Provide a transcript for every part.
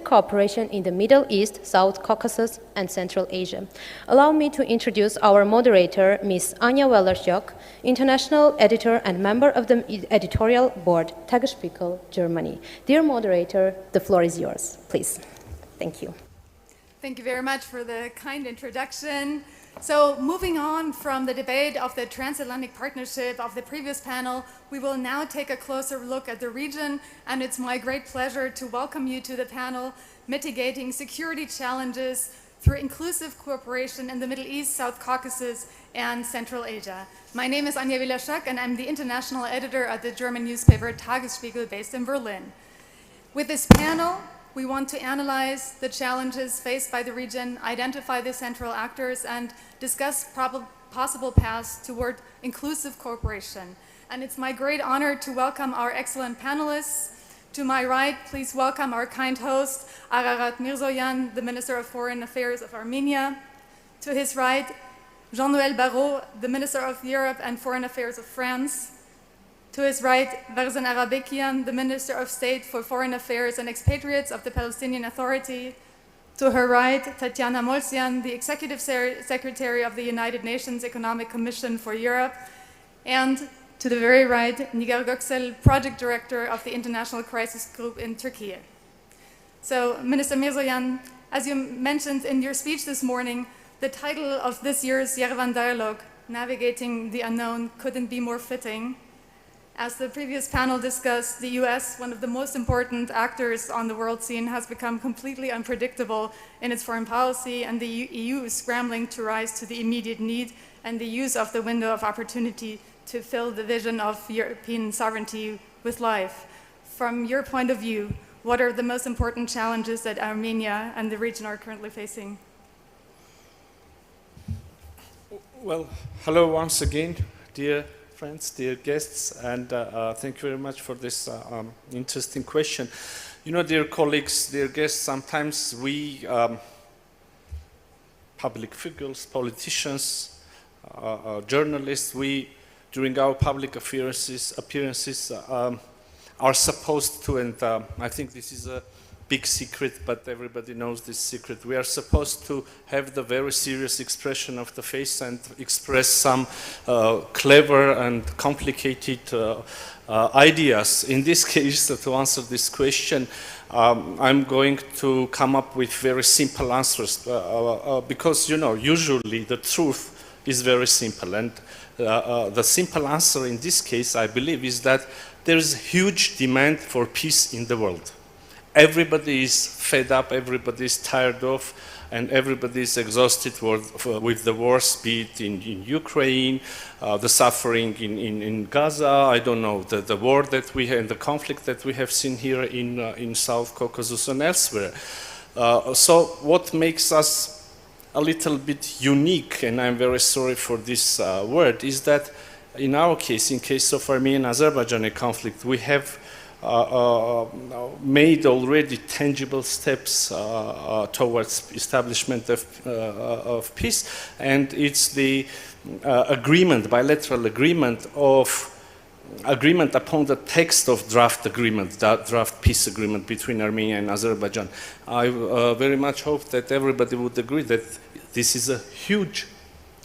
cooperation in the Middle East, South Caucasus, and Central Asia. Allow me to introduce our moderator, Ms. Anja Wellerschok, international editor and member of the editorial board, Tagesspiegel, Germany. Dear moderator, the floor is yours, please. Thank you. Thank you very much for the kind introduction. So moving on from the debate of the transatlantic partnership of the previous panel, we will now take a closer look at the region, and it's my great pleasure to welcome you to the panel, Mitigating Security Challenges through Inclusive Cooperation in the Middle East, South Caucasus, and Central Asia. My name is Anja Wellerschok, and I'm the international editor at the German newspaper Tagesspiegel, based in Berlin. With this panel, we want to analyze the challenges faced by the region, identify the central actors, and discuss possible paths toward inclusive cooperation. And it's my great honor to welcome our excellent panelists. To my right, please welcome our kind host, Ararat Mirzoyan, the Minister of Foreign Affairs of Armenia. To his right, Jean-Noël Barrot, the Minister of Europe and Foreign Affairs of France. To his right, Barzan Arabekian, the Minister of State for Foreign Affairs and Expatriates of the Palestinian Authority. To her right, Tatiana Molsian, the Executive Secretary of the United Nations Economic Commission for Europe. And to the very right, Nigar Göksel, Project Director of the International Crisis Group in Turkey. So, Minister Mirzoyan, as you mentioned in your speech this morning, the title of this year's Yerevan Dialogue, Navigating the Unknown, couldn't be more fitting. As the previous panel discussed, the US, one of the most important actors on the world scene, has become completely unpredictable in its foreign policy, and the EU is scrambling to rise to the immediate need and the use of the window of opportunity to fill the vision of European sovereignty with life. From your point of view, what are the most important challenges that Armenia and the region are currently facing? Well, hello once again, dear friends, dear guests, and thank you very much for this interesting question. You know, dear colleagues, dear guests, sometimes we, public figures, politicians, journalists, we, during our public appearances are supposed to, and I think this is a big secret, but everybody knows this secret. We are supposed to have the very serious expression of the face and express some clever and complicated ideas. In this case, to answer this question, I'm going to come up with very simple answers because, you know, usually the truth is very simple. And the simple answer in this case, I believe, is that there is huge demand for peace in the world. Everybody is fed up, everybody is tired of, and everybody is exhausted with the wars, be it in Ukraine, the suffering in Gaza, I don't know, the war that we have, the conflict that we have seen here in South Caucasus and elsewhere. So what makes us a little bit unique, and I'm very sorry for this word, is that in our case, in case of Armenian-Azerbaijani conflict, we have made already tangible steps towards establishment of peace, and it's the agreement, bilateral agreement upon the text of draft agreement, that draft peace agreement between Armenia and Azerbaijan. I very much hope that everybody would agree that this is a huge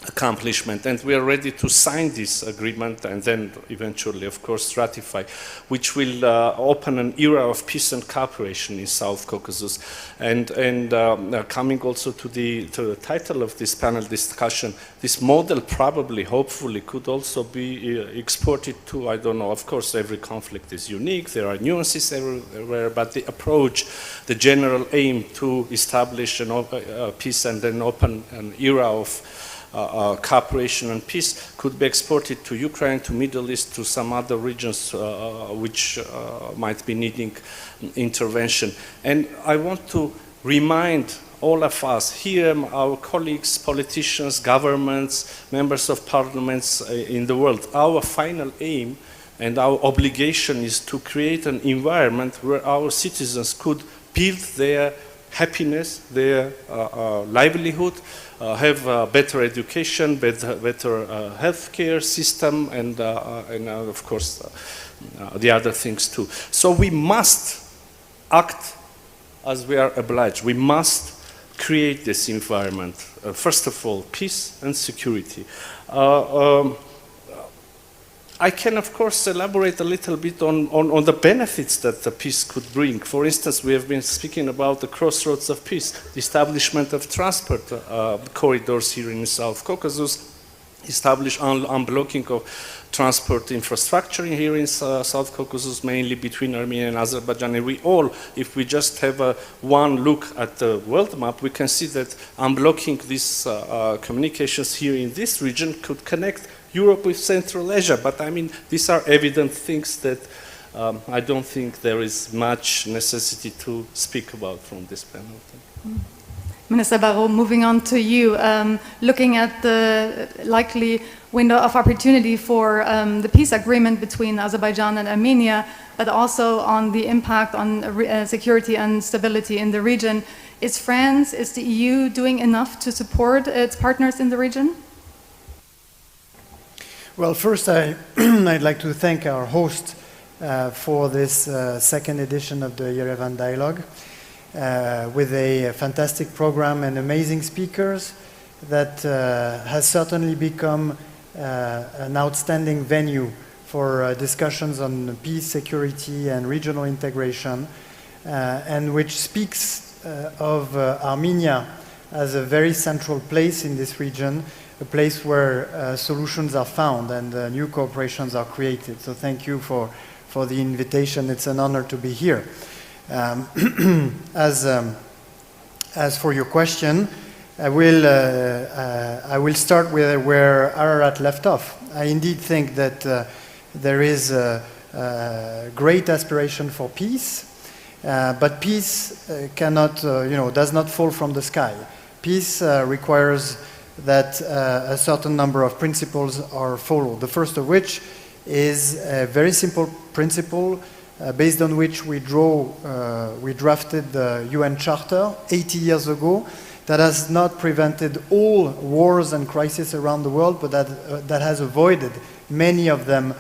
accomplishment, and we are ready to sign this agreement and then eventually, of course, ratify, which will open an era of peace and cooperation in South Caucasus. And coming also to the title of this panel discussion, this model probably, hopefully, could also be exported to, I don't know, of course, every conflict is unique, there are nuances everywhere, but the approach, the general aim to establish peace and then open an era of cooperation and peace could be exported to Ukraine, to Middle East, to some other regions which might be needing intervention. And I want to remind all of us here, our colleagues, politicians, governments, members of parliaments in the world, our final aim and our obligation is to create an environment where our citizens could build their happiness, their livelihood, have better education, better healthcare system, and of course the other things too. So we must act as we are obliged. We must create this environment. First of all, peace and security. I can, of course, elaborate a little bit on the benefits that the peace could bring. For instance, we have been speaking about the crossroads of peace, the establishment of transport corridors here in South Caucasus, unblocking of transport infrastructure here in South Caucasus, mainly between Armenia and Azerbaijan. And we all, if we just have one look at the world map, we can see that unblocking these communications here in this region could connect Europe with Central Asia. But I mean, these are evident things that I don't think there is much necessity to speak about from this panel. Minister Barrot, moving on to you, looking at the likely window of opportunity for the peace agreement between Azerbaijan and Armenia, but also on the impact on security and stability in the region. Is France, is the EU doing enough to support its partners in the region? Well, first I'd like to thank our host for this second edition of the Yerevan Dialogue. With a fantastic program and amazing speakers that has certainly become an outstanding venue for discussions on peace, security, and regional integration, and which speaks of Armenia as a very central place in this region, a place where solutions are found and new cooperations are created. So thank you for the invitation. It's an honor to be here. As for your question, I will start with where Ararat left off. I indeed think that there is a great aspiration for peace, but peace does not fall from the sky. Peace requires that a certain number of principles are followed. The first of which is a very simple principle based on which we drafted the UN Charter 80 years ago, that has not prevented all wars and crises around the world, but that has avoided many of them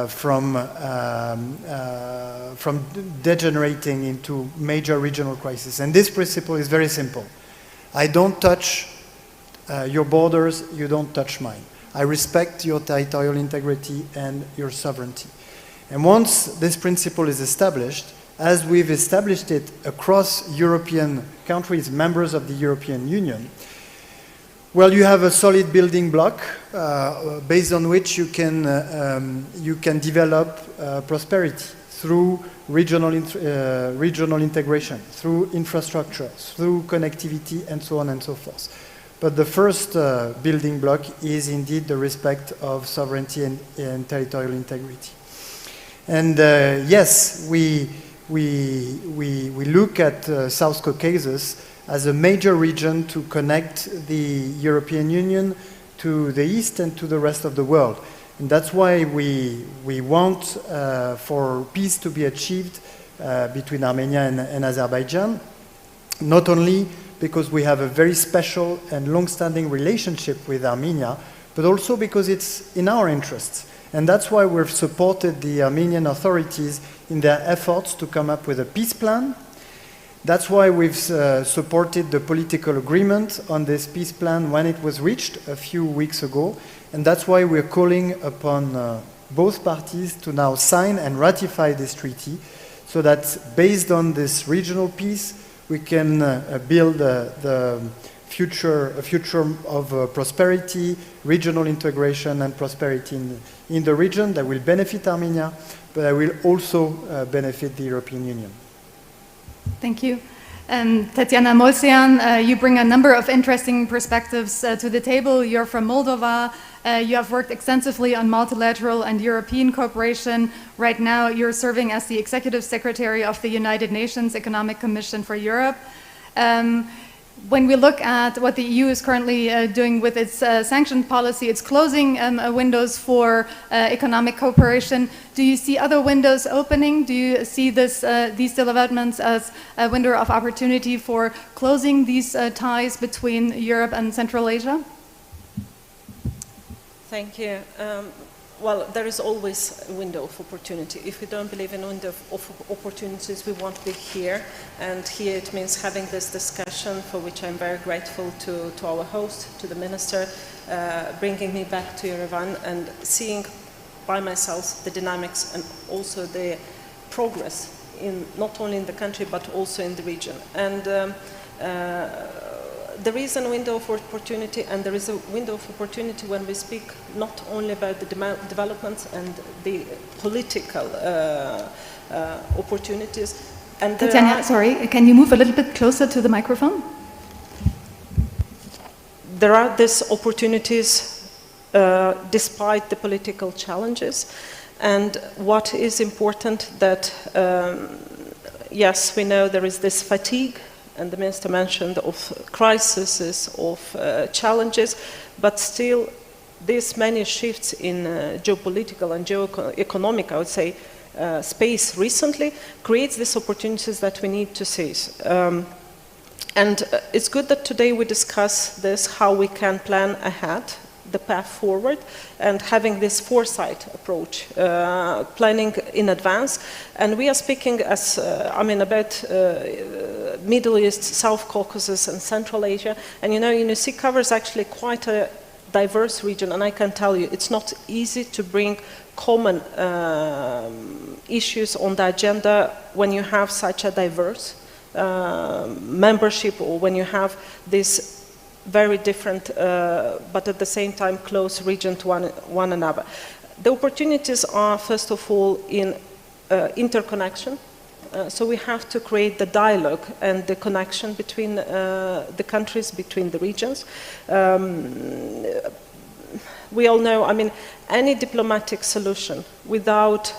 from degenerating into major regional crises. And this principle is very simple. I don't touch your borders, you don't touch mine. I respect your territorial integrity and your sovereignty. And once this principle is established, as we've established it across European countries, members of the European Union, well, you have a solid building block based on which you can develop prosperity through regional integration, through infrastructure, through connectivity, and so on and so forth. But the first building block is indeed the respect of sovereignty and territorial integrity. And yes, we look at South Caucasus as a major region to connect the European Union to the East and to the rest of the world. And that's why we want for peace to be achieved between Armenia and Azerbaijan, not only because we have a very special and long-standing relationship with Armenia, but also because it's in our interests. And that's why we've supported the Armenian authorities in their efforts to come up with a peace plan. That's why we've supported the political agreement on this peace plan when it was reached a few weeks ago. And that's why we're calling upon both parties to now sign and ratify this treaty, so that based on this regional peace, we can build a future of prosperity, regional integration, and prosperity in the region that will benefit Armenia, but that will also benefit the European Union. Thank you. Tatiana Molsian, you bring a number of interesting perspectives to the table. You're from Moldova. You have worked extensively on multilateral and European cooperation. Right now, you're serving as the Executive Secretary of the United Nations Economic Commission for Europe. When we look at what the EU is currently doing with its sanction policy, it's closing windows for economic cooperation. Do you see other windows opening? Do you see these developments as a window of opportunity for closing these ties between Europe and Central Asia? Thank you. well, there is always a window of opportunity. If we don't believe in a window of opportunities, we won't be here. And here it means having this discussion, for which I'm very grateful to our host, to the minister, bringing me back to Yerevan and seeing by myself the dynamics and also the progress in not only in the country but also in the region. And there is a window of opportunity, and there is a window of opportunity when we speak not only about the developments and the political opportunities. And Tatiana, sorry, can you move a little bit closer to the microphone? There are these opportunities despite the political challenges. And what is important that, yes, we know there is this fatigue, and the minister mentioned of crises, of challenges, but still these many shifts in geopolitical and geoeconomic, I would say, space recently creates these opportunities that we need to seize. And it's good that today we discuss this, how we can plan ahead, the path forward, and having this foresight approach, planning in advance. And we are speaking as, about Middle East, South Caucasus, and Central Asia. And UNOC covers actually quite a diverse region, and I can tell you, it's not easy to bring common issues on the agenda when you have such a diverse membership, or when you have this very different, but at the same time close region to one another. The opportunities are, first of all, in interconnection. So we have to create the dialogue and the connection between the countries, between the regions. We all know, any diplomatic solution without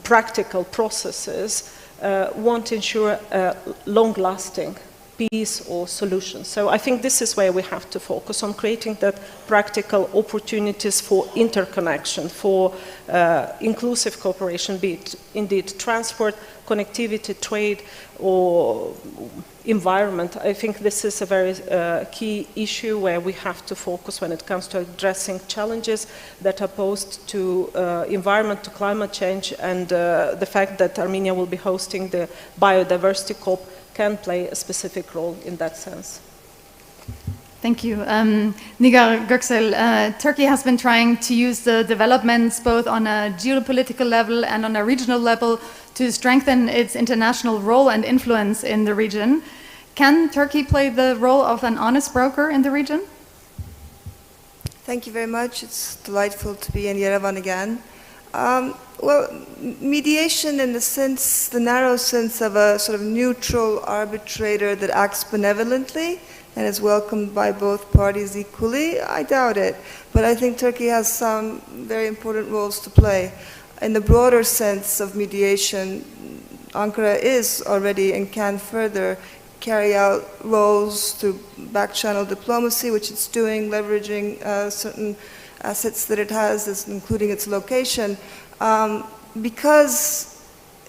practical processes won't ensure long-lasting peace or solutions. So I think this is where we have to focus on creating that practical opportunities for interconnection, for inclusive cooperation, be it indeed transport, connectivity, trade, or environment. I think this is a very key issue where we have to focus when it comes to addressing challenges that are posed to environment, to climate change, and the fact that Armenia will be hosting the Biodiversity COP can play a specific role in that sense. Thank you. Nigar Göksel, Turkey has been trying to use the developments both on a geopolitical level and on a regional level to strengthen its international role and influence in the region. Can Turkey play the role of an honest broker in the region? Thank you very much. It's delightful to be in Yerevan again. Well, mediation in the narrow sense of a sort of neutral arbitrator that acts benevolently and is welcomed by both parties equally, I doubt it. But I think Turkey has some very important roles to play. In the broader sense of mediation, Ankara is already and can further carry out roles through back-channel diplomacy, which it's doing, leveraging certain assets that it has, including its location. Because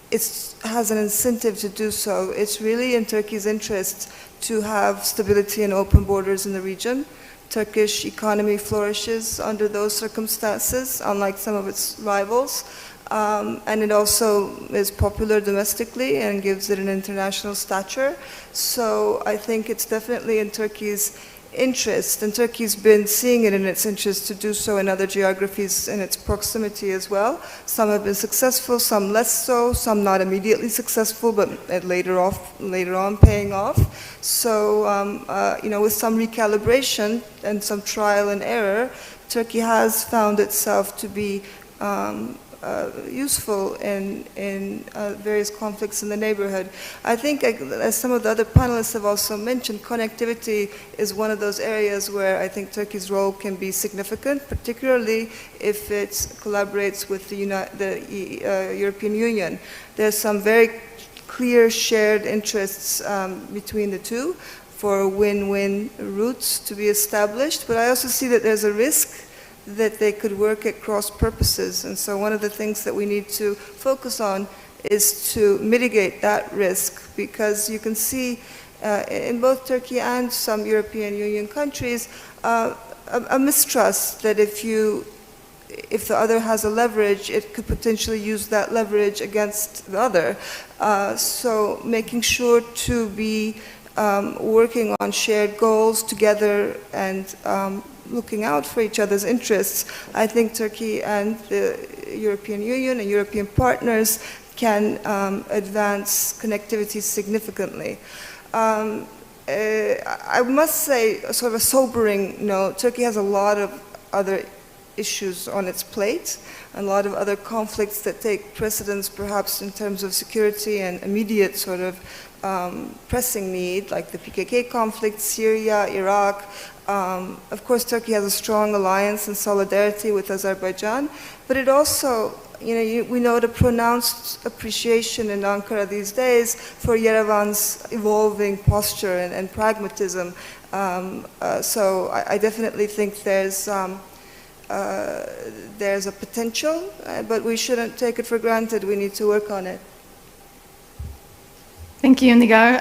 it has an incentive to do so, it's really in Turkey's interest to have stability and open borders in the region. Turkish economy flourishes under those circumstances, unlike some of its rivals. And it also is popular domestically and gives it an international stature. So I think it's definitely in Turkey's interest, and Turkey's been seeing it in its interest to do so in other geographies in its proximity as well. Some have been successful, some less so, some not immediately successful, but later on paying off. So, with some recalibration and some trial and error, Turkey has found itself to be useful in various conflicts in the neighborhood. I think, as some of the other panelists have also mentioned, connectivity is one of those areas where I think Turkey's role can be significant, particularly if it collaborates with the European Union. There's some very clear shared interests between the two for win-win routes to be established, but I also see that there's a risk that they could work at cross purposes. And so one of the things that we need to focus on is to mitigate that risk, because you can see in both Turkey and some European Union countries a mistrust that if you if the other has a leverage, it could potentially use that leverage against the other. So making sure to be working on shared goals together and looking out for each other's interests, I think Turkey and the European Union and European partners can advance connectivity significantly. I must say, sort of a sobering note, Turkey has a lot of other issues on its plate, a lot of other conflicts that take precedence perhaps in terms of security and immediate sort of pressing need, like the PKK conflict, Syria, Iraq. Of course, Turkey has a strong alliance and solidarity with Azerbaijan, but it also, we note a pronounced appreciation in Ankara these days for Yerevan's evolving posture and pragmatism. So I definitely think there's a potential, but we shouldn't take it for granted. We need to work on it. Thank you, Nigar.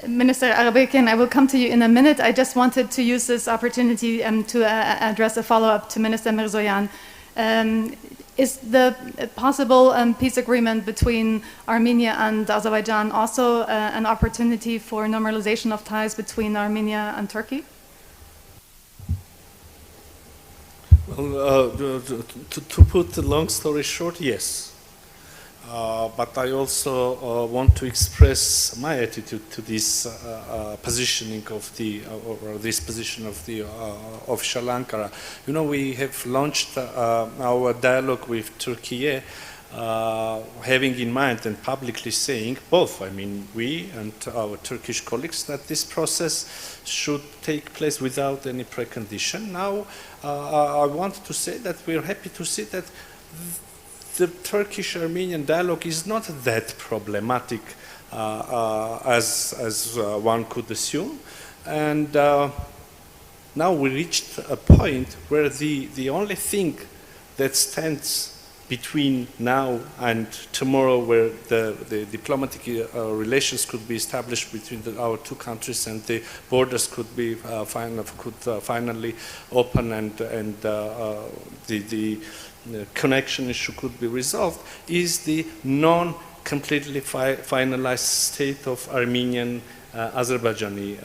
Minister Arabekian, I will come to you in a minute. I just wanted to use this opportunity to address a follow-up to Minister Mirzoyan. Is the possible peace agreement between Armenia and Azerbaijan also an opportunity for normalization of ties between Armenia and Turkey? Well, to put the long story short, yes. But I also want to express my attitude to this positioning of the or this position of the official Ankara. We have launched our dialogue with Turkey, having in mind and publicly saying both. I mean, we and our Turkish colleagues that this process should take place without any precondition. Now, I want to say that we are happy to see that the Turkish-Armenian dialogue is not that problematic as one could assume. And now we reached a point where the only thing that stands between now and tomorrow, where the diplomatic relations could be established between our two countries and the borders could be finally open and the connection issue could be resolved, is the non-completely finalized state of Armenian-Azerbaijani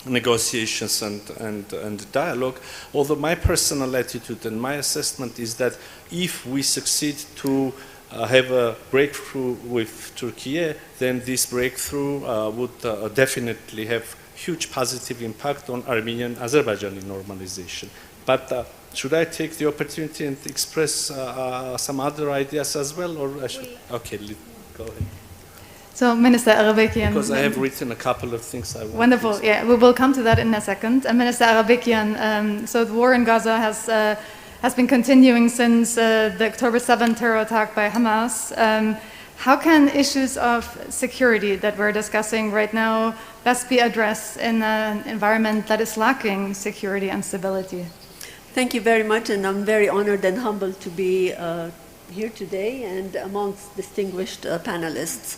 negotiations and dialogue. Although my personal attitude and my assessment is that if we succeed to have a breakthrough with Turkey, then this breakthrough would definitely have huge positive impact on Armenian-Azerbaijani normalization. But should I take the opportunity and express some other ideas as well, or I should? Okay, go ahead. So, Minister Arabekian. Because I have written a couple of things I want. Wonderful. Yeah, we will come to that in a second. Minister Arabekian, so the war in Gaza has been continuing since the October 7th terror attack by Hamas. How can issues of security that we're discussing right now best be addressed in an environment that is lacking security and stability? Thank you very much, and I'm very honored and humbled to be here today and amongst distinguished panelists.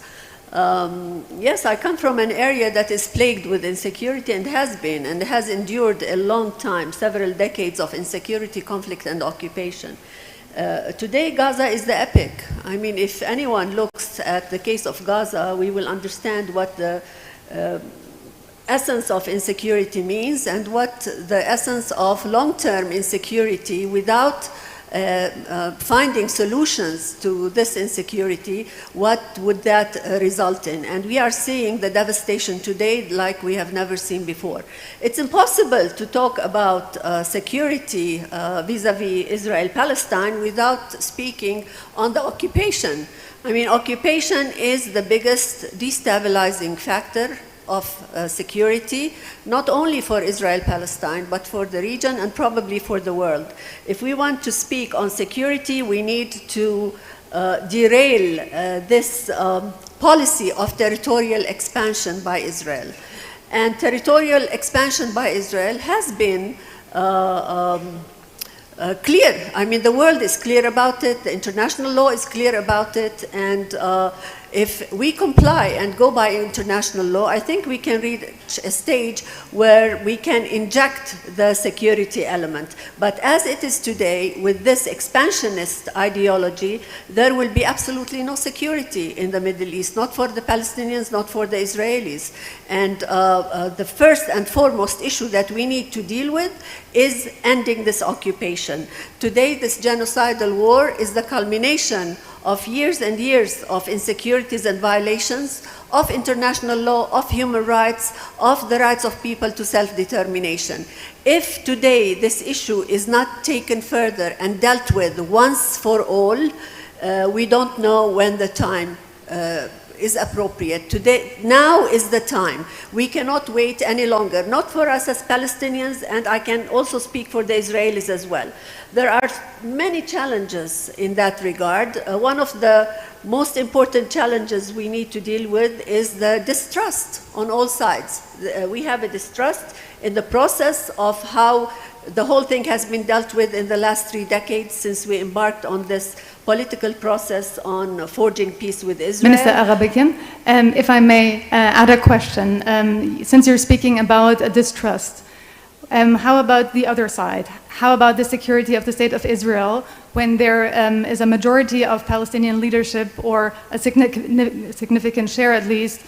Yes, I come from an area that is plagued with insecurity and has endured a long time, several decades of insecurity, conflict, and occupation. Today, Gaza is the epic. I mean, if anyone looks at the case of Gaza, we will understand what the essence of insecurity means and what the essence of long-term insecurity without finding solutions to this insecurity, what would that result in? And we are seeing the devastation today like we have never seen before. It's impossible to talk about security vis-a-vis Israel-Palestine without speaking on the occupation. I mean, occupation is the biggest destabilizing factor of security, not only for Israel-Palestine, but for the region and probably for the world. If we want to speak on security, we need to derail this policy of territorial expansion by Israel. And territorial expansion by Israel has been clear. I mean, the world is clear about it, the international law is clear about it, and if we comply and go by international law, I think we can reach a stage where we can inject the security element. But as it is today, with this expansionist ideology, there will be absolutely no security in the Middle East, not for the Palestinians, not for the Israelis. And the first and foremost issue that we need to deal with is ending this occupation. Today, this genocidal war is the culmination of years and years of insecurities and violations of international law, of human rights, of the rights of people to self-determination. If today this issue is not taken further and dealt with once for all, we don't know when the time is appropriate. Today, now is the time. We cannot wait any longer, not for us as Palestinians, and I can also speak for the Israelis as well. There are many challenges in that regard. One of the most important challenges we need to deal with is the distrust on all sides. We have a distrust in the process of how the whole thing has been dealt with in the last 3 decades since we embarked on this political process on forging peace with Israel. Minister Arabikian, if I may add a question. Since you're speaking about distrust, how about the other side? How about the security of the State of Israel when there is a majority of Palestinian leadership, or a significant share at least,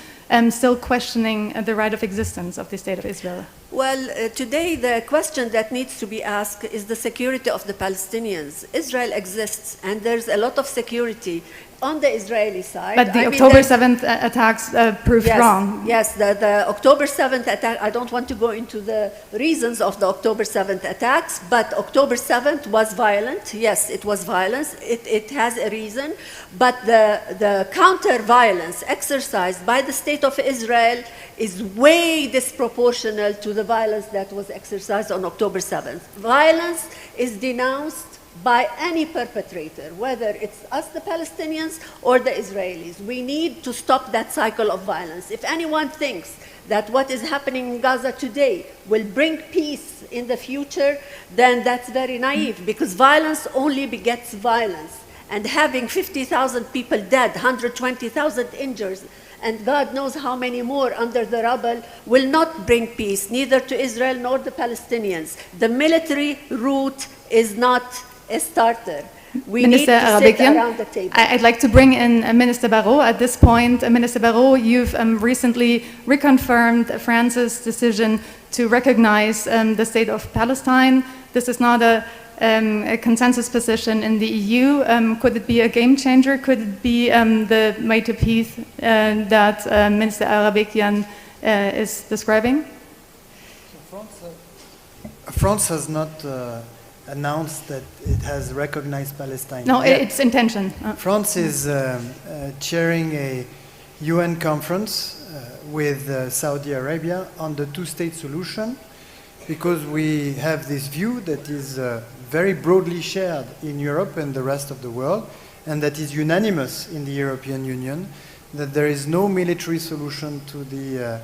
still questioning the right of existence of the State of Israel? Well, today the question that needs to be asked is the security of the Palestinians. Israel exists, and there's a lot of security on the Israeli side. But the October 7th attacks proved wrong. Yes, the October 7th attack, I don't want to go into the reasons of the October 7th attacks, but October 7th was violent. Yes, it was violence. It has a reason. But the counter-violence exercised by the State of Israel is way disproportional to the violence that was exercised on October 7th. Violence is denounced by any perpetrator, whether it's us, the Palestinians, or the Israelis. We need to stop that cycle of violence. If anyone thinks that what is happening in Gaza today will bring peace in the future, then that's very naive, because violence only begets violence. And having 50,000 people dead, 120,000 injured, and God knows how many more under the rubble, will not bring peace, neither to Israel nor the Palestinians. The military route is not a starter. We Minister need to Arabikian, sit around the table. I'd like to bring in Minister Barrot at this point. Minister Barrot, you've recently reconfirmed France's decision to recognize the state of Palestine. This is not a consensus position in the EU. Could it be a game changer? Could it be the way to peace that Minister Arabikian is describing? So France has not announced that it has recognized Palestine. No, its intention. France is chairing a UN conference with Saudi Arabia on the two-state solution, because we have this view that is very broadly shared in Europe and the rest of the world, and that is unanimous in the European Union, that there is no military solution to the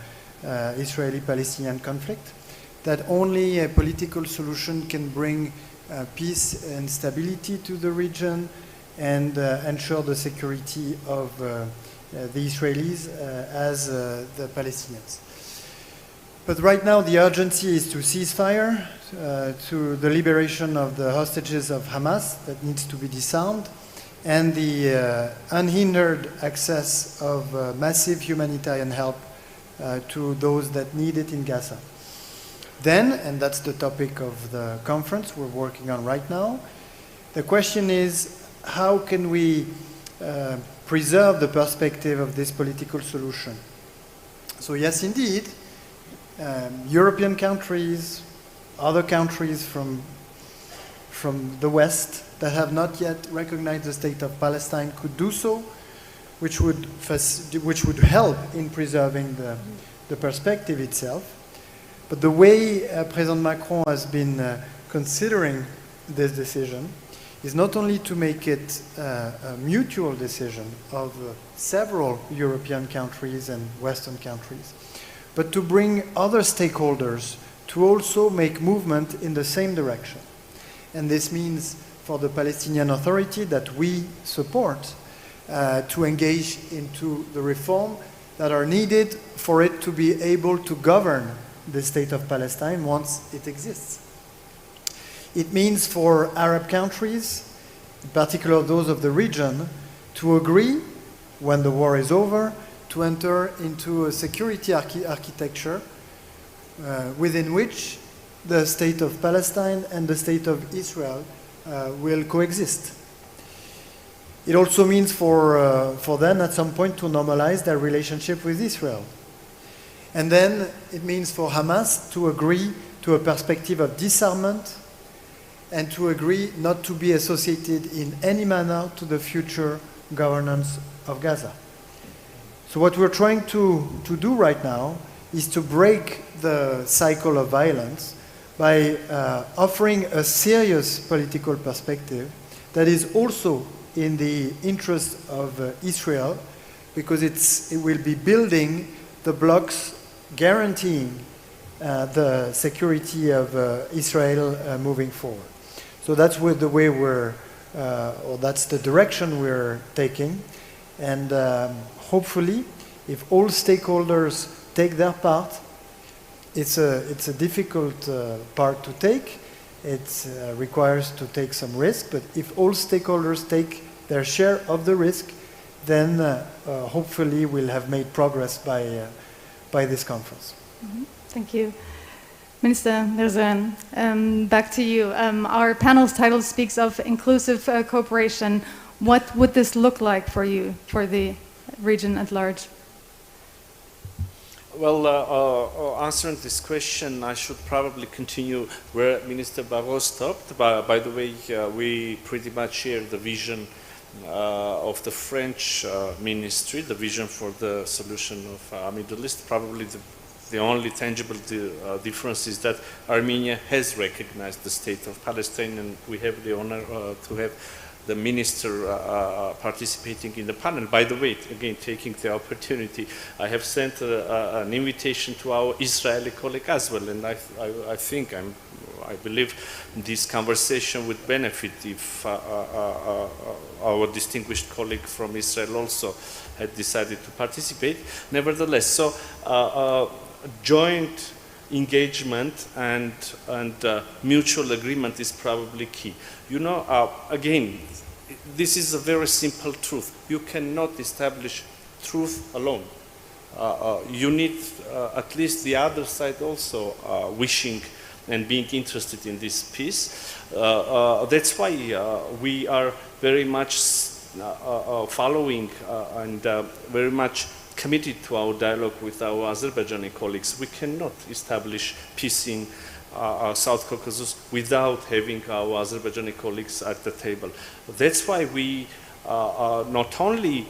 Israeli-Palestinian conflict, that only a political solution can bring peace and stability to the region and ensure the security of the Israelis as the Palestinians. But right now the urgency is to ceasefire, to the liberation of the hostages of Hamas that needs to be disarmed, and the unhindered access of massive humanitarian help to those that need it in Gaza. Then, and that's the topic of the conference we're working on right now, the question is, how can we preserve the perspective of this political solution? So yes, indeed, European countries, other countries from the West that have not yet recognized the state of Palestine could do so, which would help in preserving the perspective itself. But the way President Macron has been considering this decision is not only to make it a mutual decision of several European countries and Western countries, but to bring other stakeholders to also make movement in the same direction. And this means for the Palestinian Authority that we support to engage into the reform that are needed for it to be able to govern the state of Palestine once it exists. It means for Arab countries, in particular those of the region, to agree, when the war is over, to enter into a security architecture within which the state of Palestine and the state of Israel will coexist. It also means for them at some point to normalize their relationship with Israel. And then it means for Hamas to agree to a perspective of disarmament and to agree not to be associated in any manner to the future governance of Gaza. So what we're trying to do right now is to break the cycle of violence by offering a serious political perspective that is also in the interest of Israel, because it will be building the blocks guaranteeing the security of Israel moving forward. So that's the way or that's the direction we're taking. And hopefully, if all stakeholders take their part, it's a difficult part to take. It requires to take some risk, but if all stakeholders take their share of the risk, then hopefully we'll have made progress by this conference. Mm-hmm. Thank you. Minister Yerevan, back to you. Our panel's title speaks of inclusive cooperation. What would this look like for you, for the region at large? Well, answering this question, I should probably continue where Minister Barrot stopped. By the way, we pretty much share the vision of the French ministry, the vision for the solution of Middle East. Probably the only tangible difference is that Armenia has recognized the state of Palestine, and we have the honor to have the minister participating in the panel. By the way, again, taking the opportunity, I have sent an invitation to our Israeli colleague as well, and I believe this conversation would benefit if our distinguished colleague from Israel also had decided to participate. Nevertheless, so joint engagement and mutual agreement is probably key. You know, again, this is a very simple truth. You cannot establish truth alone. You need at least the other side also wishing and being interested in this peace. That's why we are very much following and very much committed to our dialogue with our Azerbaijani colleagues. We cannot establish peace in South Caucasus without having our Azerbaijani colleagues at the table. That's why we not only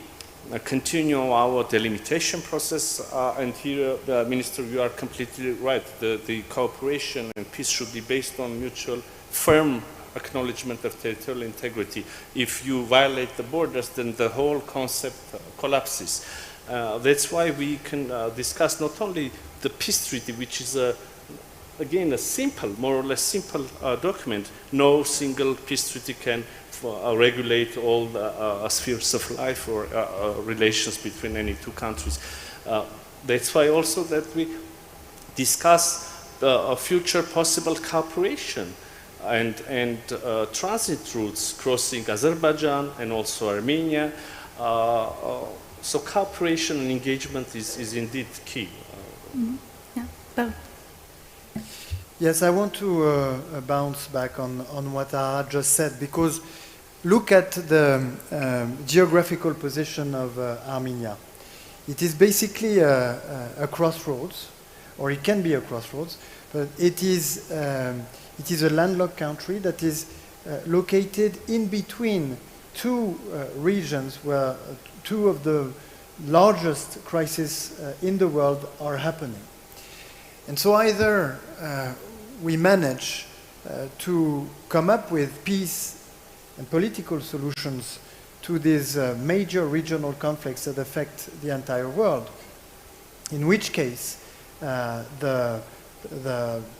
continue our delimitation process, and here, Minister, you are completely right. The cooperation and peace should be based on mutual firm acknowledgement of territorial integrity. If you violate the borders, then the whole concept collapses. That's why we can discuss not only the peace treaty, which is again a simple, more or less simple document. No single peace treaty can regulate all the spheres of life or relations between any two countries. That's why also that we discuss the future possible cooperation and transit routes crossing Azerbaijan and also Armenia. So cooperation and engagement is indeed key. Mm-hmm. Yeah. Well. Yes, I want to bounce back on what I just said, because look at the geographical position of Armenia. It is basically a crossroads, or it can be a crossroads, but it is a landlocked country that is located in between two regions where two of the largest crises in the world are happening. And so either we manage to come up with peace and political solutions to these major regional conflicts that affect the entire world, in which case the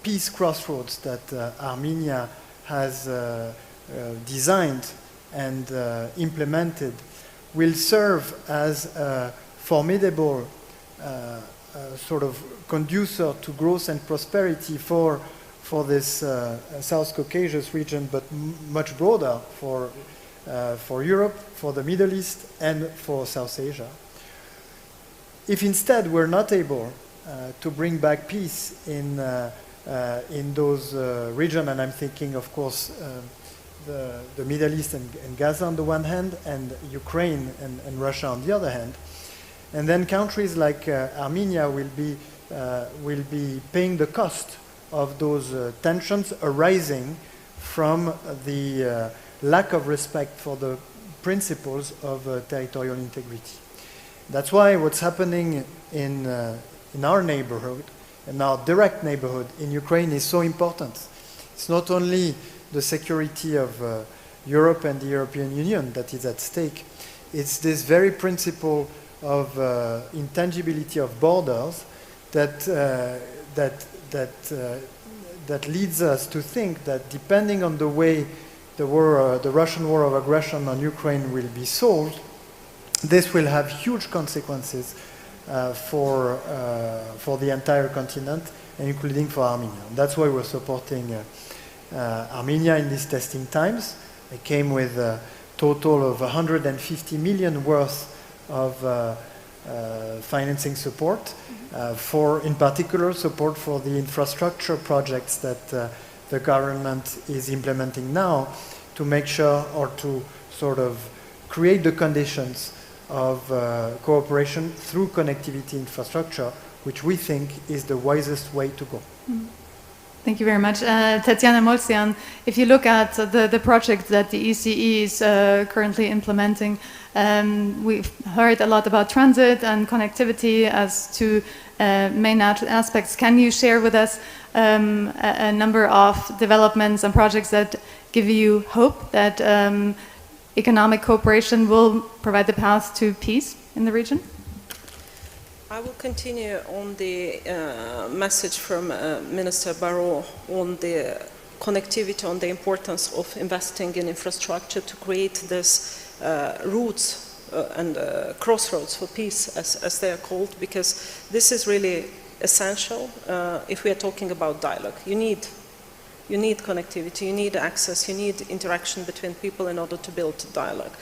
peace crossroads that Armenia has designed and implemented will serve as a formidable sort of conducer to growth and prosperity for this South Caucasus region, but much broader for Europe, for the Middle East, and for South Asia. If instead we're not able to bring back peace in those regions, and I'm thinking, of course, the Middle East and Gaza on the one hand, and Ukraine and Russia on the other hand, and then countries like Armenia will be paying the cost of those tensions arising from the lack of respect for the principles of territorial integrity. That's why what's happening in our neighborhood, in our direct neighborhood in Ukraine, is so important. It's not only the security of Europe and the European Union that is at stake. It's this very principle of intangibility of borders that leads us to think that depending on the way the Russian war of aggression on Ukraine will be solved, this will have huge consequences for the entire continent, and including for Armenia. That's why we're supporting Armenia in these testing times. They came with a total of 150 million worth of financing support for, in particular, support for the infrastructure projects that the government is implementing now to make sure, or to sort of create the conditions of cooperation through connectivity infrastructure, which we think is the wisest way to go. Thank you very much. Tatiana Molsian, if you look at the project that the ECE is currently implementing, we've heard a lot about transit and connectivity as two main aspects. Can you share with us a number of developments and projects that give you hope that economic cooperation will provide the path to peace in the region? I will continue on the message from Minister Barrot on the connectivity, on the importance of investing in infrastructure to create this routes and crossroads for peace, as they are called, because this is really essential if we are talking about dialogue. You need connectivity, you need access, you need interaction between people in order to build dialogue.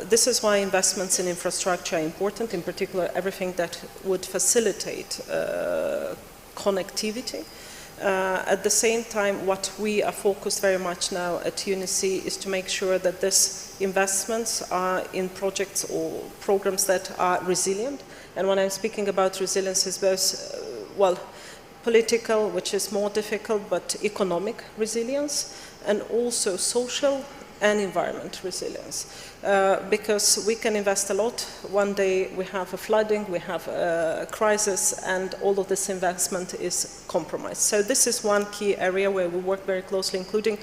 This is why investments in infrastructure are important, in particular everything that would facilitate connectivity. At the same time, what we are focused very much now at UNICE is to make sure that these investments are in projects or programs that are resilient. And when I'm speaking about resilience, is both, political, which is more difficult, but economic resilience, and also social and environment resilience. Because we can invest a lot. One day we have a flooding, we have a crisis, and all of this investment is compromised. So this is one key area where we work very closely, including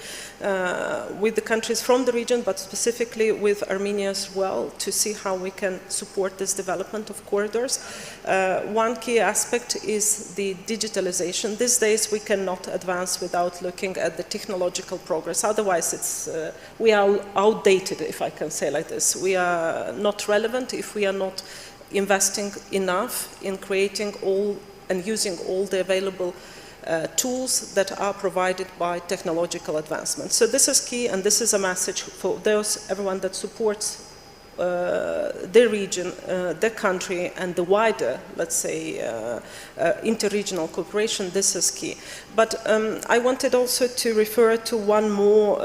with the countries from the region, but specifically with Armenia as well, to see how we can support this development of corridors. One key aspect is the digitalization. These days we cannot advance without looking at the technological progress. Otherwise we are outdated, if I can say like this. We are not relevant if we are not investing enough in creating all and using all the available tools that are provided by technological advancement. So this is key, and this is a message for everyone that supports their region, their country, and the wider, let's say, interregional cooperation. This is key. But I wanted also to refer to one more,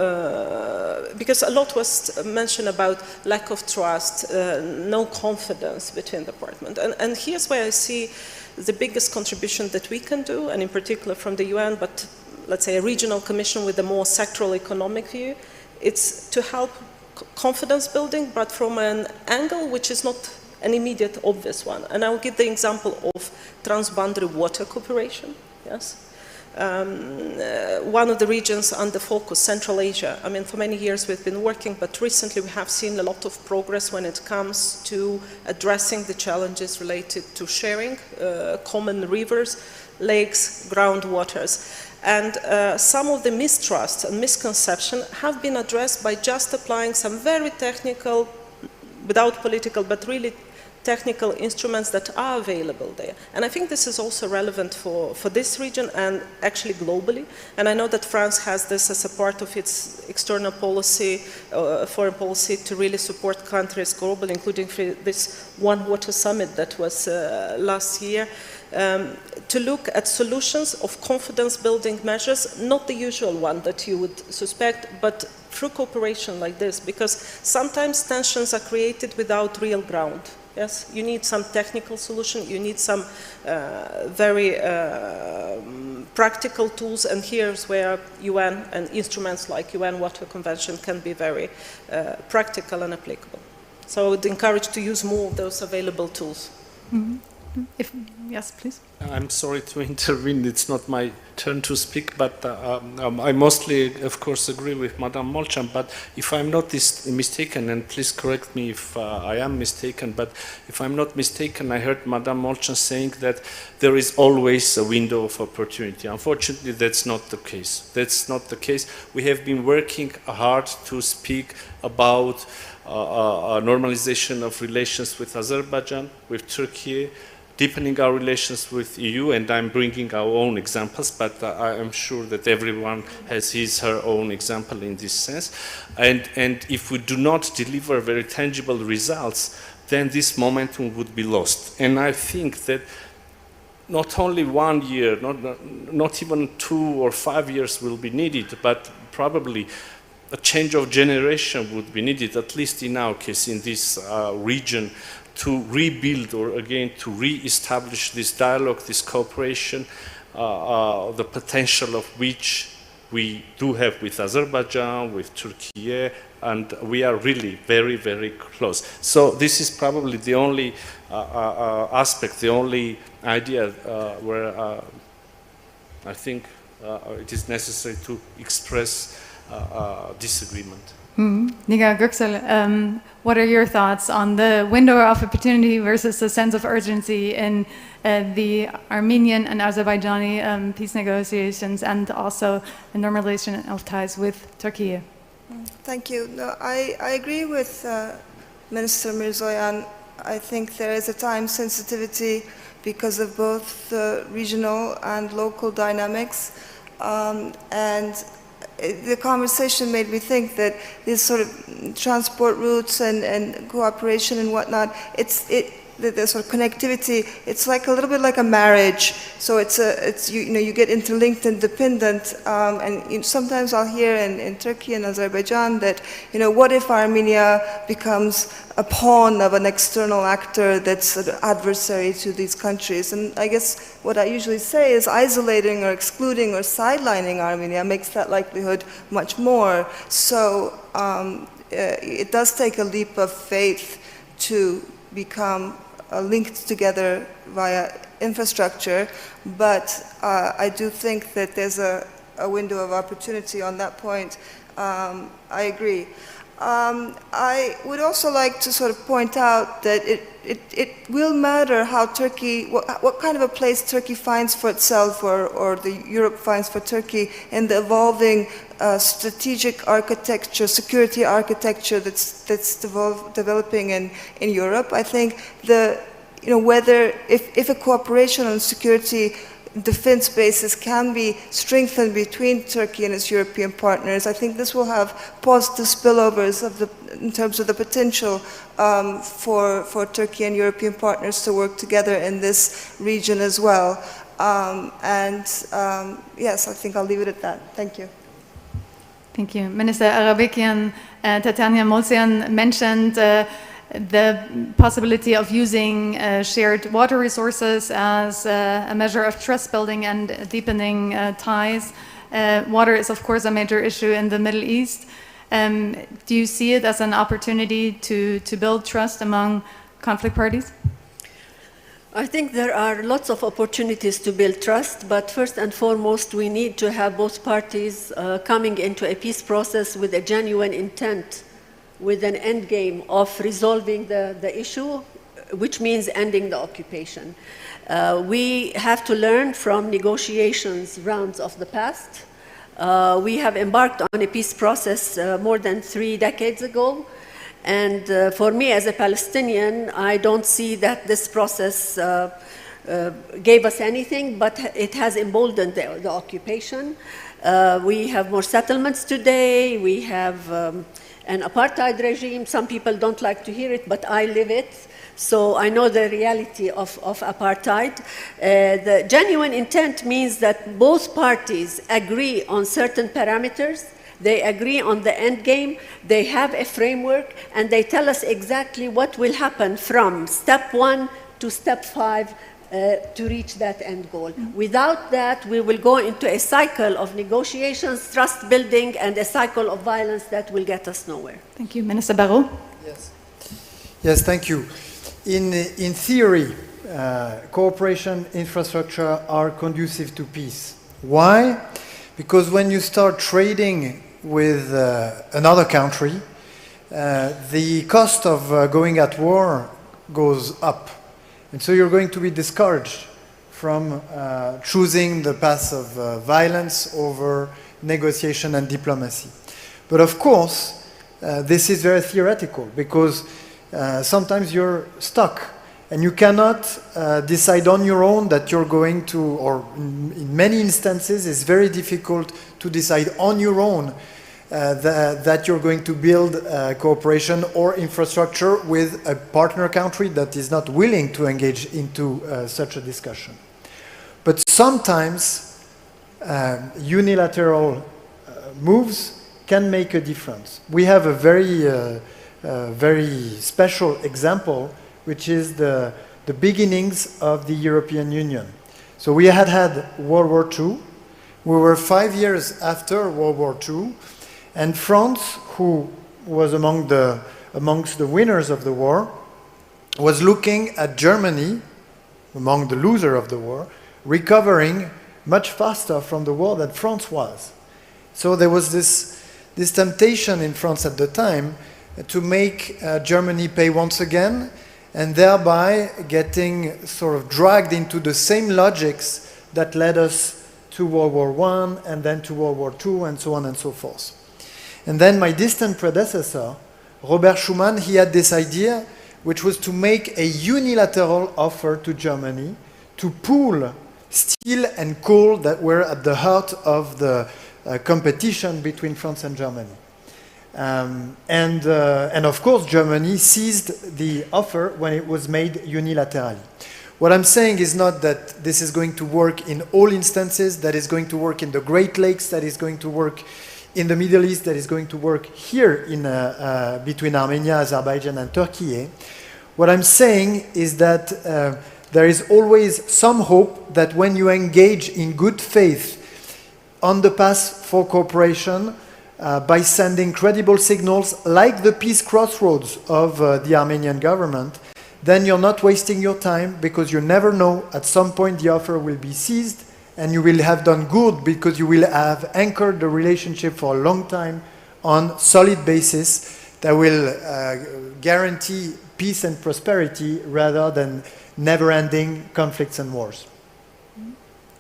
because a lot was mentioned about lack of trust, no confidence between the department. And here's where I see the biggest contribution that we can do, and in particular from the UN, but let's say a regional commission with a more sectoral economic view. It's to help confidence building, but from an angle which is not an immediate obvious one. And I'll give the example of transboundary water cooperation. Yes, one of the regions under focus, Central Asia. I mean, for many years we've been working, but recently we have seen a lot of progress when it comes to addressing the challenges related to sharing common rivers, lakes, groundwaters. And some of the mistrust and misconception have been addressed by just applying some very technical without political, but really technical instruments that are available there. And I think this is also relevant for this region and actually globally. And I know that France has this as a part of its external policy, foreign policy, to really support countries globally, including for this One Water Summit that was last year, to look at solutions of confidence-building measures, not the usual one that you would suspect, but through cooperation like this, because sometimes tensions are created without real ground. Yes, you need some technical solution, you need some very practical tools, and here's where UN and instruments like UN Water Convention can be very practical and applicable. So I would encourage to use more of those available tools. Mm-hmm. Yes, please. I'm sorry to intervene. It's not my turn to speak, but I mostly, of course, agree with Madame Molchan. But if I'm not mistaken, and please correct me if I am mistaken, but if I'm not mistaken, I heard Madame Molchan saying that there is always a window of opportunity. Unfortunately, that's not the case. That's not the case. We have been working hard to speak about normalization of relations with Azerbaijan, with Turkey, deepening our relations with EU, and I'm bringing our own examples, but I am sure that everyone has her own example in this sense. And if we do not deliver very tangible results, then this momentum would be lost. And I think that not only 1 year, not even 2 or 5 years will be needed, but probably a change of generation would be needed, at least in our case, in this region, to rebuild or again to re-establish this dialogue, this cooperation, the potential of which we do have with Azerbaijan, with Turkey, and we are really very, very close. So this is probably the only aspect, the only idea where I think it is necessary to express disagreement. Niga Göksel, what are your thoughts on the window of opportunity versus the sense of urgency in the Armenian and Azerbaijani peace negotiations, and also the normalization of ties with Turkey? Thank you. No, I agree with Minister Mirzoyan. I think there is a time sensitivity because of both the regional and local dynamics, and the conversation made me think that these sort of transport routes and cooperation and whatnot, the sort of connectivity, it's like a little bit like a marriage. So you get interlinked and dependent. And sometimes I'll hear in Turkey and Azerbaijan that, what if Armenia becomes a pawn of an external actor that's an adversary to these countries? And I guess what I usually say is isolating or excluding or sidelining Armenia makes that likelihood much more. So it does take a leap of faith to become linked together via infrastructure, but I do think that there's a window of opportunity on that point. I agree. I would also like to sort of point out that it will matter how Turkey, what kind of a place Turkey finds for itself, or Europe finds for Turkey in the evolving strategic architecture, security architecture that's developing in Europe. I think whether if a cooperation on security defense basis can be strengthened between Turkey and its European partners, I think this will have positive spillovers in terms of the potential for Turkey and European partners to work together in this region as well. Yes, I think I'll leave it at that. Thank you. Thank you. Minister Arabekian, Tatiana Molchan mentioned the possibility of using shared water resources as a measure of trust building and deepening ties. Water is, of course, a major issue in the Middle East. Do you see it as an opportunity to build trust among conflict parties? I think there are lots of opportunities to build trust, but first and foremost, we need to have both parties coming into a peace process with a genuine intent, with an end game of resolving the issue, which means ending the occupation. We have to learn from negotiations rounds of the past. We have embarked on a peace process more than 3 decades ago, And for me as a Palestinian, I don't see that this process gave us anything, but it has emboldened the occupation. We have more settlements today. We have an apartheid regime. Some people don't like to hear it, but I live it. So I know the reality of apartheid. The genuine intent means that both parties agree on certain parameters. They agree on the end game. They have a framework, and they tell us exactly what will happen from step 1 to step 5 to reach that end goal. Without that, we will go into a cycle of negotiations, trust building, and a cycle of violence that will get us nowhere. Thank you. Minister Barrot? Yes. Yes, thank you. In theory, cooperation infrastructure are conducive to peace. Why? Because when you start trading with another country, the cost of going at war goes up. And so you're going to be discouraged from choosing the path of violence over negotiation and diplomacy. But of course, this is very theoretical, because sometimes you're stuck and you cannot decide on your own that you're going to, or in many instances it's very difficult to decide on your own that you're going to build cooperation or infrastructure with a partner country that is not willing to engage into such a discussion. But sometimes unilateral moves can make a difference. We have a very special example, which is the beginnings of the European Union. So we had World War II. We were 5 years after World War II. And France, who was amongst the winners of the war, was looking at Germany, among the losers of the war, recovering much faster from the war than France was. So there was this temptation in France at the time to make Germany pay once again, and thereby getting sort of dragged into the same logics that led us to World War I and then to World War II and so on and so forth. And then my distant predecessor, Robert Schuman, he had this idea, which was to make a unilateral offer to Germany to pool steel and coal that were at the heart of the competition between France and Germany. And of course, Germany seized the offer when it was made unilaterally. What I'm saying is not that this is going to work in all instances, that is going to work in the Great Lakes, that is going to work in the Middle East, that is going to work here in, between Armenia, Azerbaijan, and Turkey. What I'm saying is that there is always some hope that when you engage in good faith on the path for cooperation, by sending credible signals like the peace crossroads of the Armenian government, then you're not wasting your time, because you never know, at some point the offer will be seized, and you will have done good because you will have anchored the relationship for a long time on solid basis that will guarantee peace and prosperity rather than never-ending conflicts and wars.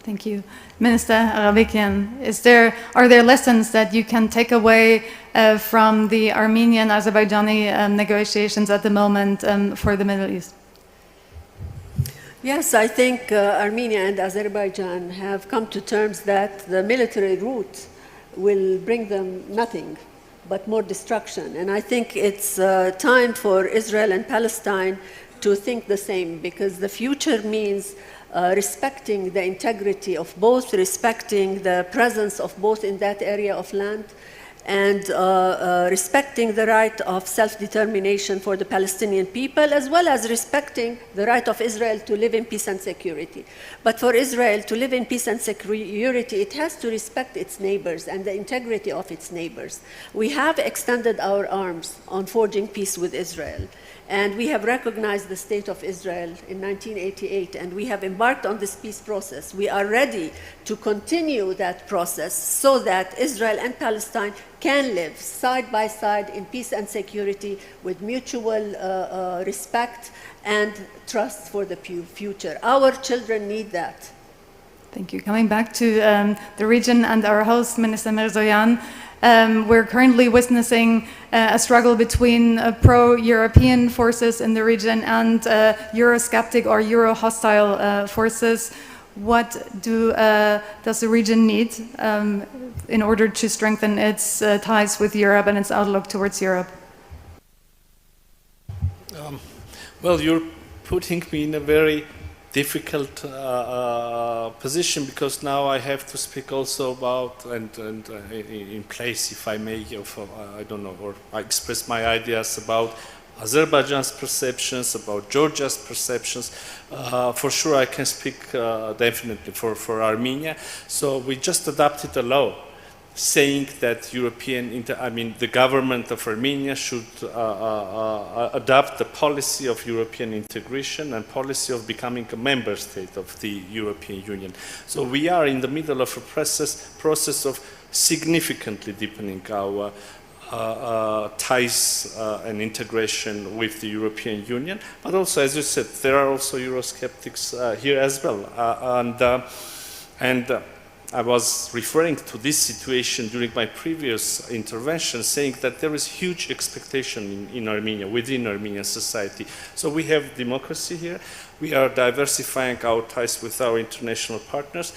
Thank you. Minister Arabikian, are there lessons that you can take away from the Armenian-Azerbaijani negotiations at the moment for the Middle East? Yes, I think Armenia and Azerbaijan have come to terms that the military route will bring them nothing but more destruction. And I think it's time for Israel and Palestine to think the same, because the future means respecting the integrity of both, respecting the presence of both in that area of land, and respecting the right of self-determination for the Palestinian people, as well as respecting the right of Israel to live in peace and security. But for Israel to live in peace and security, it has to respect its neighbors and the integrity of its neighbors. We have extended our arms on forging peace with Israel. And we have recognized the state of Israel in 1988, and we have embarked on this peace process. We are ready to continue that process so that Israel and Palestine can live side by side in peace and security with mutual respect and trust for the future. Our children need that. Thank you. Coming back to the region and our host, Minister Mirzoyan, We're currently witnessing a struggle between pro-European forces in the region and Eurosceptic or Euro-hostile forces. What does the region need in order to strengthen its ties with Europe and its outlook towards Europe? Well, you're putting me in a very difficult position, because now I have to speak also about and in place, if I may, I don't know, or I express my ideas about Azerbaijan's perceptions, about Georgia's perceptions. For sure, I can speak definitely for Armenia. So we just adopted a law saying that the government of Armenia should adopt the policy of European integration and policy of becoming a member state of the European Union. So we are in the middle of a process of significantly deepening our ties and integration with the European Union. But also, as you said, there are also Eurosceptics here as well. I was referring to this situation during my previous intervention, saying that there is huge expectation in Armenia, within Armenian society. So we have democracy here. We are diversifying our ties with our international partners.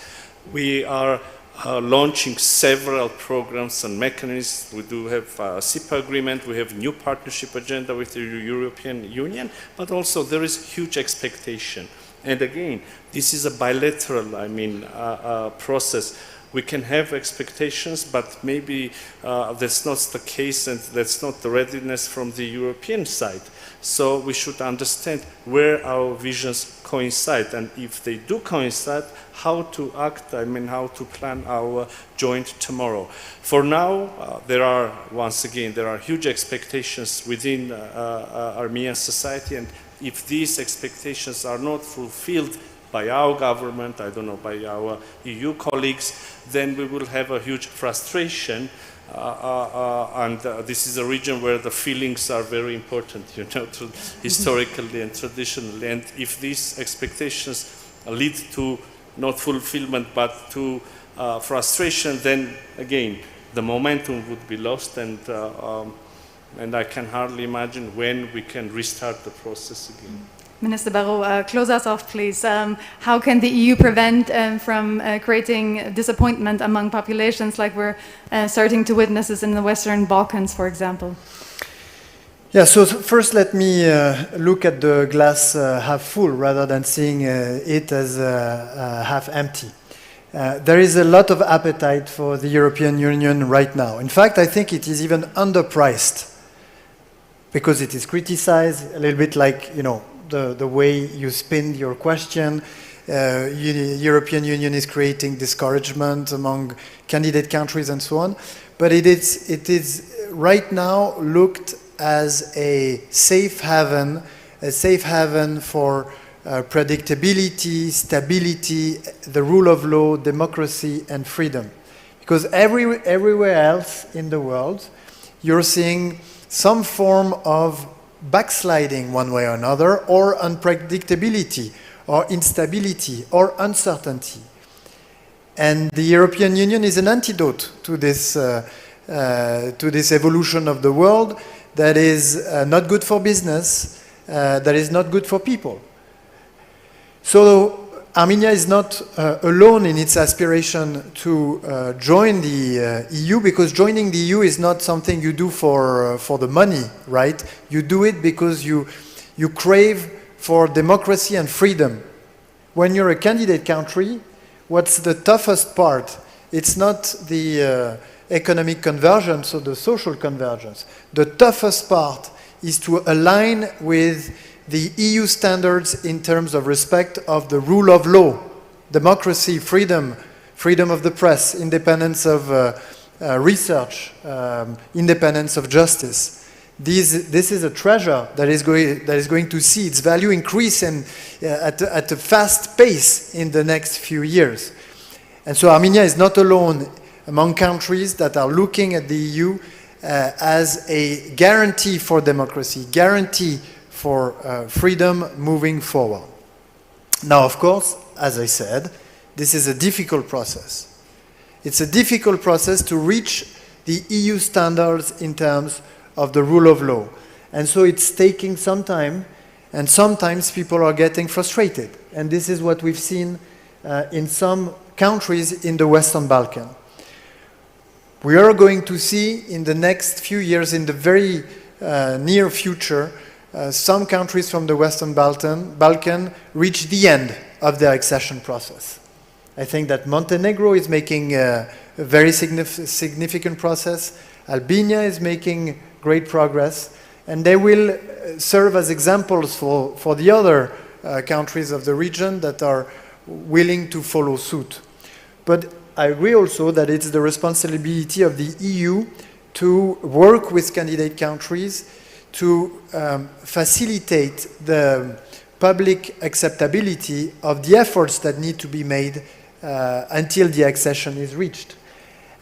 We are launching several programs and mechanisms. We do have a SIPA agreement. We have a new partnership agenda with the European Union. But also there is huge expectation. And again, this is a bilateral, process. We can have expectations, but maybe that's not the case, and that's not the readiness from the European side. So we should understand where our visions coincide, and if they do coincide, how to act, how to plan our joint tomorrow. For now, there are huge expectations within Armenian society, and if these expectations are not fulfilled by our government, by our EU colleagues, then we will have a huge frustration. This is a region where the feelings are very important, historically and traditionally. And if these expectations lead to not fulfillment but to frustration, then again, the momentum would be lost, and I can hardly imagine when we can restart the process again. Minister Barrot, close us off, please. How can the EU prevent from creating disappointment among populations like we're starting to witness this in the Western Balkans, for example? Yeah, so first let me look at the glass half full rather than seeing it as half empty. There is a lot of appetite for the European Union right now. In fact, I think it is even underpriced, because it is criticized, a little bit like, the way you spin your question. European Union is creating discouragement among candidate countries and so on. But it is right now looked as a safe haven for predictability, stability, the rule of law, democracy, and freedom. Because everywhere else in the world, you're seeing some form of backsliding one way or another, or unpredictability, or instability, or uncertainty. And the European Union is an antidote to this evolution of the world that is not good for business, that is not good for people. So Armenia is not alone in its aspiration to join the EU, because joining the EU is not something you do for the money, right? You do it because you crave for democracy and freedom. When you're a candidate country, what's the toughest part? It's not the economic convergence or the social convergence. The toughest part is to align with the EU standards in terms of respect of the rule of law, democracy, freedom of the press, independence of research, independence of justice. This is a treasure that is going to see its value increase at a fast pace in the next few years. And so Armenia is not alone among countries that are looking at the EU as a guarantee for democracy, guarantee for freedom moving forward. Now, of course, as I said, this is a difficult process. It's a difficult process to reach the the EU standards in terms of the rule of law. And so it's taking some time, and sometimes people are getting frustrated. And this is what we've seen in some countries in the Western Balkan. We are going to see in the next few years, in the very near future, some countries from the Western Balkan reach the end of their accession process. I think that Montenegro is making a very significant process. Albania is making great progress. And they will serve as examples for the other countries of the region that are willing to follow suit. But I agree also that it's the responsibility of the EU to work with candidate countries to facilitate the public acceptability of the efforts that need to be made until the accession is reached.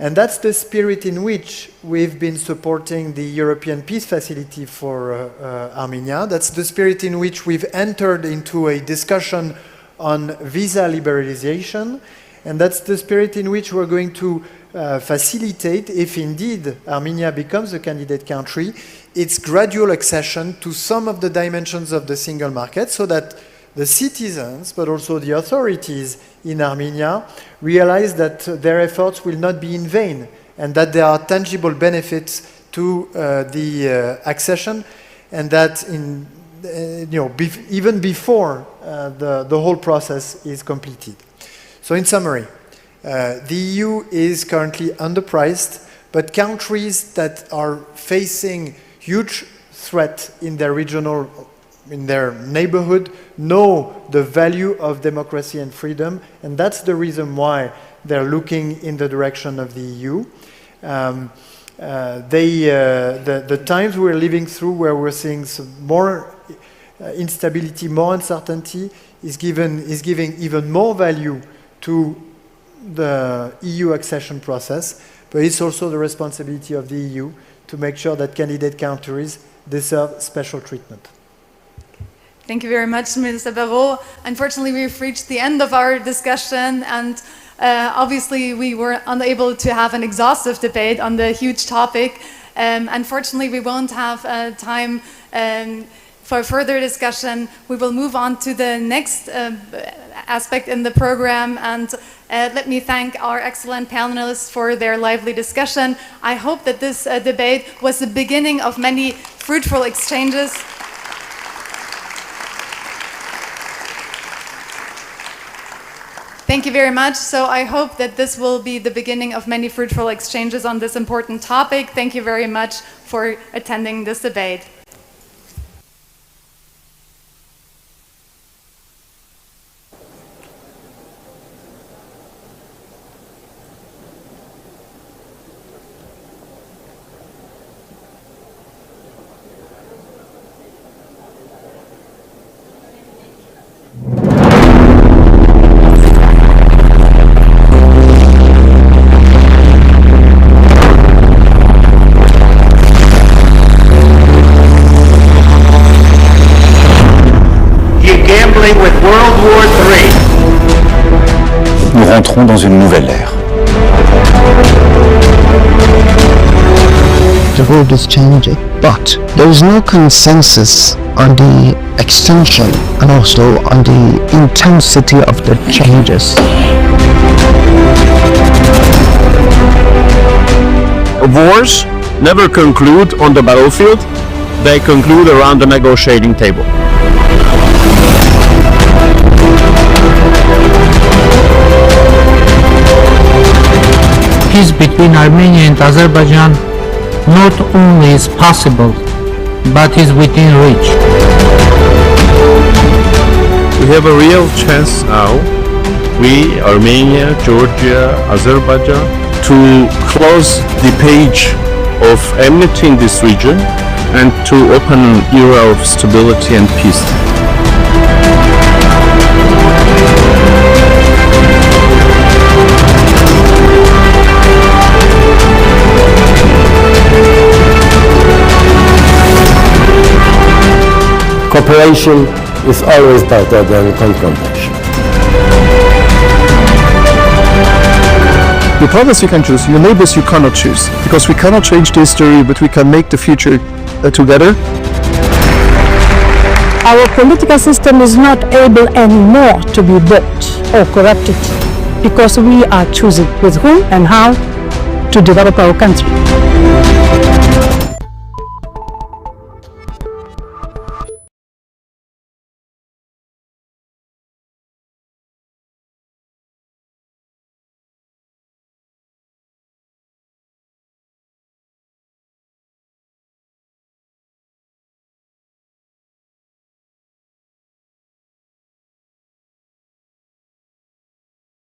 And that's the spirit in which we've been supporting the European Peace Facility for Armenia. That's the spirit in which we've entered into a discussion on visa liberalization. And that's the spirit in which we're going to facilitate, if indeed Armenia becomes a candidate country, its gradual accession to some of the dimensions of the single market, so that the citizens, but also the authorities in Armenia, realize that their efforts will not be in vain and that there are tangible benefits to the accession, and that even before the whole process is completed. So in summary, the EU is currently underpriced, but countries that are facing huge threat in their neighborhood know the value of democracy and freedom, and that's the reason why they're looking in the direction of the EU. The times we're living through, where we're seeing some more instability, more uncertainty, is giving even more value to the EU accession process, but it's also the responsibility of the EU to make sure that candidate countries deserve special treatment. Thank you very much, Minister Barrot. Unfortunately, we've reached the end of our discussion, and obviously we were unable to have an exhaustive debate on the huge topic. Unfortunately, we won't have time for further discussion. We will move on to the next aspect in the program, and let me thank our excellent panelists for their lively discussion. I hope that this debate was the beginning of many fruitful exchanges. Thank you very much. So I hope that this will be the beginning of many fruitful exchanges on this important topic. Thank you very much for attending this debate. Nous rentrons dans une nouvelle ère. The world is changing, but there is no consensus on the extension and also on the intensity of the changes. Wars never conclude on the battlefield, they conclude around the negotiating table. Peace between Armenia and Azerbaijan not only is possible, but is within reach. We have a real chance now, we, Armenia, Georgia, Azerbaijan, to close the page of enmity in this region and to open an era of stability and peace. Cooperation is always better than confrontation. Your partners you can choose, your neighbors you cannot choose, because we cannot change the history, but we can make the future together. Our political system is not able anymore to be bought or corrupted, because we are choosing with whom and how to develop our country.